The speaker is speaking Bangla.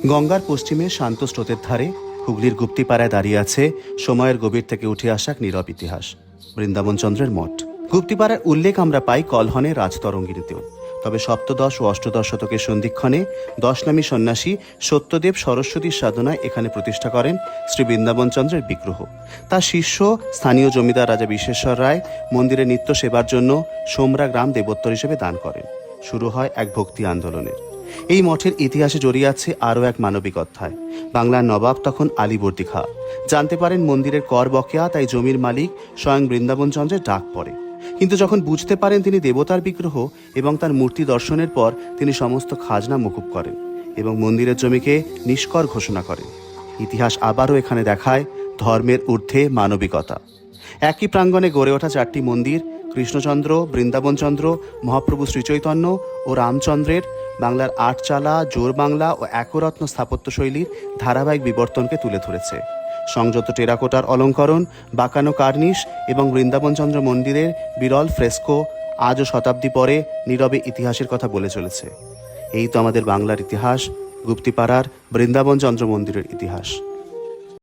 গঙ্গার পশ্চিমে শান্ত স্রোতের ধারে হুগলির গুপ্তিপাড়ায় দাঁড়িয়ে আছে সময়ের গভীর থেকে উঠে আসা এক নীরব ইতিহাস, বৃন্দাবনচন্দ্রের মঠ। গুপ্তিপাড়ার উল্লেখ আমরা পাই কলহনে রাজতরঙ্গিনীতেও। তবে সপ্তদশ ও অষ্টদশ শতকের সন্ধিক্ষণে 10 নামী সন্ন্যাসী সত্যদেব সরস্বতীর সাধনায় এখানে প্রতিষ্ঠা করেন শ্রী বৃন্দাবনচন্দ্রের বিগ্রহ। তার শিষ্য স্থানীয় জমিদার রাজা বিশ্বেশ্বর রায় মন্দিরে নিত্য সেবার জন্য সোমরা গ্রাম দেবোত্তর হিসেবে দান করেন। শুরু হয় এক ভক্তি আন্দোলনের। এই মঠের ইতিহাসে জড়িয়ে আছে আরও এক মানবিক অধ্যায়। বাংলার নবাব তখন আলীবর্দী খাঁ জানতে পারেন মন্দিরের কর বকেয়া, তাই জমির মালিক স্বয়ং বৃন্দাবনচন্দ্রের ডাক পড়ে। কিন্তু যখন বুঝতে পারেন তিনি দেবতার বিগ্রহ এবং তার মূর্তি দর্শনের পর তিনি সমস্ত খাজনা মকুব করেন এবং মন্দিরের জমিকে নিষ্কর ঘোষণা করেন। ইতিহাস আবারও এখানে দেখায় ধর্মের ঊর্ধ্বে মানবিকতা। একই প্রাঙ্গণে গড়ে ওঠা 4টি মন্দির, কৃষ্ণচন্দ্র, বৃন্দাবনচন্দ্র, মহাপ্রভু শ্রীচৈতন্য ও রামচন্দ্রের, বাংলার আটচালা, জোর বাংলা ও একরত্ন স্থাপত্যশৈলীর ধারাবাহিক বিবর্তনকে তুলে ধরেছে। সংযত টেরাকোটার অলঙ্করণ, বাঁকানো কার্নিশ এবং বৃন্দাবনচন্দ্র মন্দিরের বিরল ফ্রেস্কো আজও শতাব্দী পরে নীরবে ইতিহাসের কথা বলে চলেছে। এই তো আমাদের বাংলার ইতিহাস, গুপ্তিপাড়ার বৃন্দাবনচন্দ্র মন্দিরের ইতিহাস।